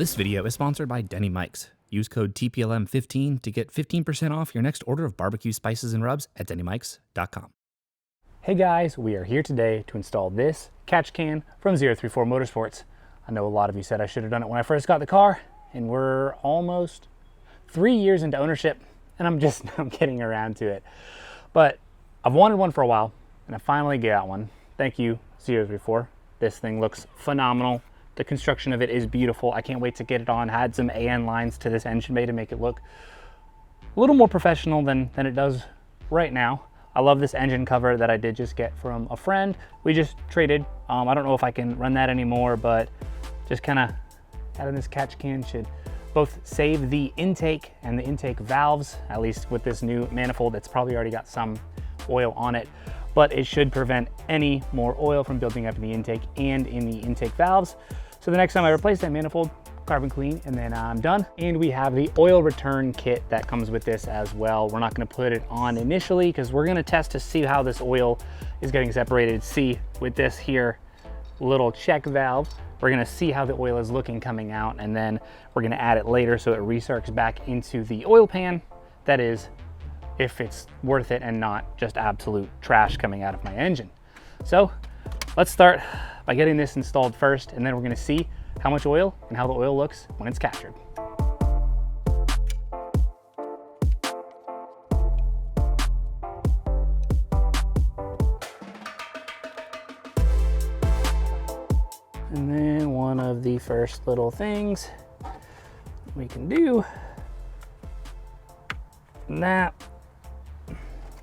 This video is sponsored by Denny Mike's. Use code TPLM15 to get 15% off your next order of barbecue spices and rubs at dennymikes.com. Hey guys, we are here today to install this catch can from 034 Motorsports. I know a lot of you said I should have done it when I first got the car, and we're almost 3 years into ownership, and I'm getting around to it. But I've wanted one for a while, and I finally got one. Thank you, 034. This thing looks phenomenal. The construction of it is beautiful. I can't wait to get it on. Had some AN lines to this engine bay to make it look a little more professional than it does right now. I love this engine cover that I did just get from a friend. We just traded. I don't know if I can run that anymore, but just kind of having this catch can should both save the intake and the intake valves, at least with this new manifold that's probably already got some oil on it, but it should prevent any more oil from building up in the intake and in the intake valves. So the next time I replace that manifold, carbon clean, and then I'm done. And we have the oil return kit that comes with this as well. We're not gonna put it on initially because we're gonna test to see how this oil is getting separated. See, with this here little check valve, we're gonna see how the oil is looking coming out, and then we're gonna add it later so it recircs back into the oil pan. That is, if it's worth it and not just absolute trash coming out of my engine. So let's start by getting this installed first, and then we're gonna see how much oil and how the oil looks when it's captured. And then one of the first little things we can do, that,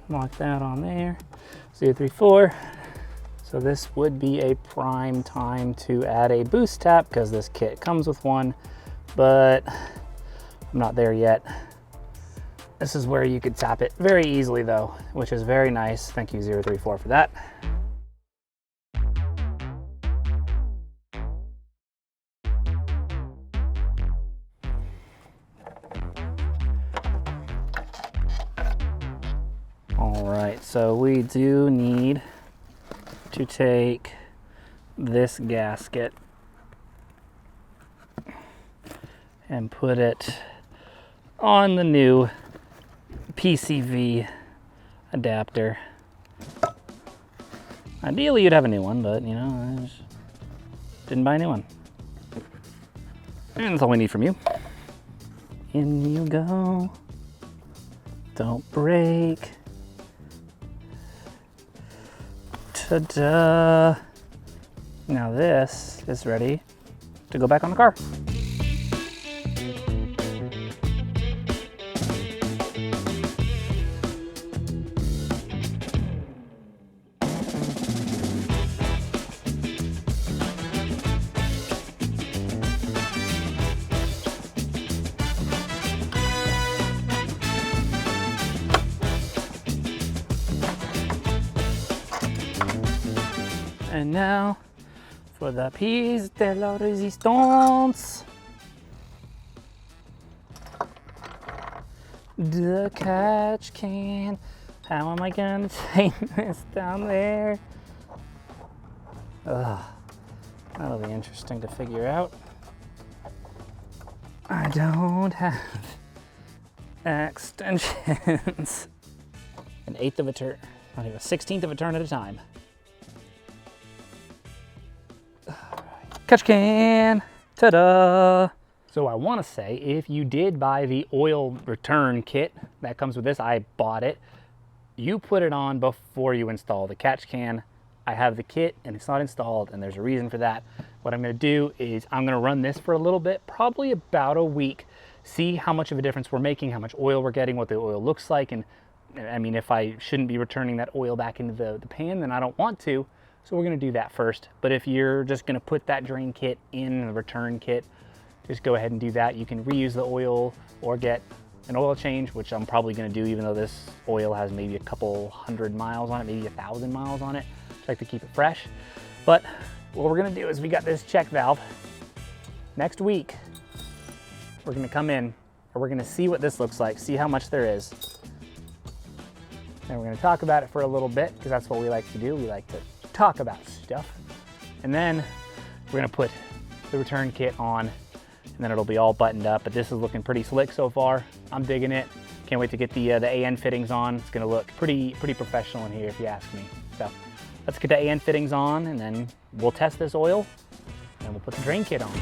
lock that on there, 034. So this would be a prime time to add a boost tap because this kit comes with one, but I'm not there yet. This is where you could tap it very easily though, which is very nice. Thank you 034 for that. All right, so we do need to take this gasket and put it on the new PCV adapter. Ideally you'd have a new one, but you know, I just didn't buy a new one. And that's all we need from you. In you go. Don't break. Ta-da! Now this is ready to go back on the car. And now for the piece de la resistance. The catch can. How am I gonna take this down there? That'll be interesting to figure out. I don't have extensions. An eighth of a turn, not even a 16th of a turn at a time. Catch can, ta-da! So I want to say, if you did buy the oil return kit that comes with this, I bought it. You put it on before you install the catch can. I have the kit and it's not installed, and there's a reason for that. What I'm going to do is I'm going to run this for a little bit, probably about a week, see how much of a difference we're making, how much oil we're getting, what the oil looks like, and I mean, if I shouldn't be returning that oil back into the pan, then I don't want to. So we're gonna do that first. But if you're just gonna put that drain kit in the return kit, just go ahead and do that. You can reuse the oil or get an oil change, which I'm probably gonna do, even though this oil has maybe a couple 100 miles on it, maybe 1,000 miles on it. I like to keep it fresh. But what we're gonna do is we got this check valve. Next week, we're gonna come in and we're gonna see what this looks like, see how much there is. And we're gonna talk about it for a little bit, because that's what we like to do. We like to talk about stuff. And then we're gonna put the return kit on, and then it'll be all buttoned up. But this is looking pretty slick so far. I'm digging it. Can't wait to get the AN fittings on. It's gonna look pretty professional in here if you ask me. So let's get the AN fittings on, and then we'll test this oil and we'll put the drain kit on.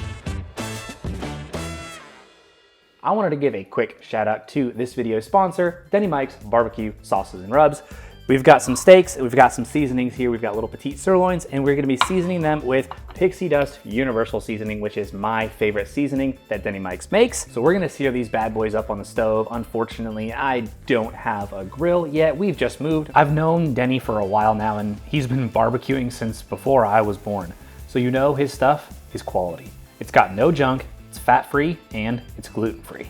I wanted to give a quick shout out to this video's sponsor, Denny Mike's Barbecue Sauces and Rubs. We've got some steaks, we've got some seasonings here, we've got little petite sirloins, and we're gonna be seasoning them with Pixie Dust Universal Seasoning, which is my favorite seasoning that Denny Mike's makes. So we're gonna sear these bad boys up on the stove. Unfortunately, I don't have a grill yet. We've just moved. I've known Denny for a while now, and he's been barbecuing since before I was born. So you know his stuff is quality. It's got no junk, it's fat-free, and it's gluten-free.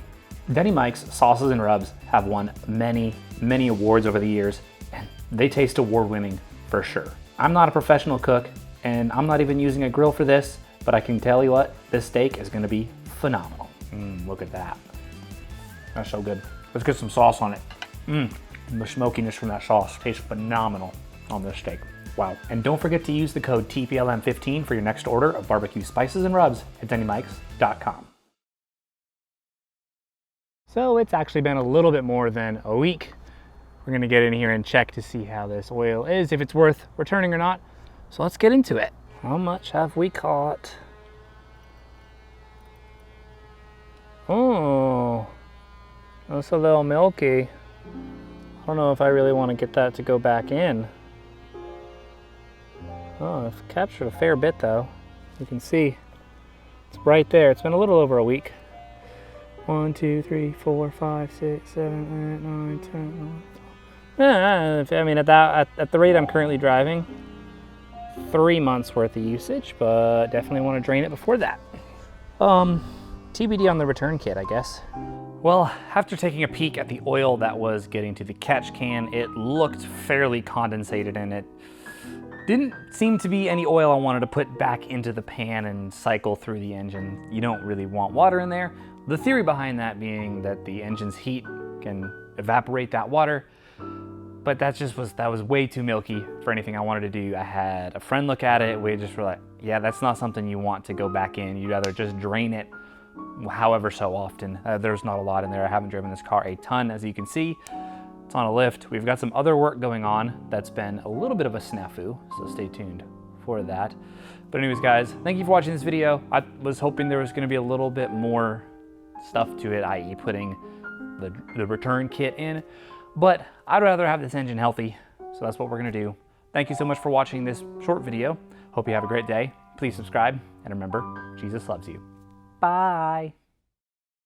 Denny Mike's Sauces and Rubs have won many awards over the years, and they taste award-winning for sure. I'm not a professional cook, and I'm not even using a grill for this, but I can tell you what, this steak is gonna be phenomenal. Look at that. That's so good. Let's get some sauce on it. The smokiness from that sauce tastes phenomenal on this steak. Wow. And don't forget to use the code TPLM15 for your next order of barbecue spices and rubs at DennyMikes.com. So it's actually been a little bit more than a week. We're gonna get in here and check to see how this oil is, if it's worth returning or not. So let's get into it. How much have we caught? Oh, that's a little milky. I don't know if I really want to get that to go back in. Oh, I've captured a fair bit though. You can see it's right there. It's been a little over a week. 1, 2, 3, 4, 5, 6, 7, 8, 9, 10, 11. I mean, at the rate I'm currently driving, 3 months worth of usage, but definitely want to drain it before that. TBD on the return kit, I guess. Well, after taking a peek at the oil that was getting to the catch can, it looked fairly condensated, and it didn't seem to be any oil I wanted to put back into the pan and cycle through the engine. You don't really want water in there. The theory behind that being that the engine's heat can evaporate that water, but that was way too milky for anything I wanted to do. I had a friend look at it. We just were like, yeah, that's not something you want to go back in. You'd rather just drain it however so often. There's not a lot in there. I haven't driven this car a ton, as you can see. It's on a lift. We've got some other work going on that's been a little bit of a snafu, so stay tuned for that. But anyways, guys, thank you for watching this video. I was hoping there was gonna be a little bit more stuff to it, i.e. putting the return kit in, but I'd rather have this engine healthy, so that's what we're gonna do. Thank you so much for watching this short video. Hope you have a great day. Please subscribe, and remember, Jesus loves you. Bye.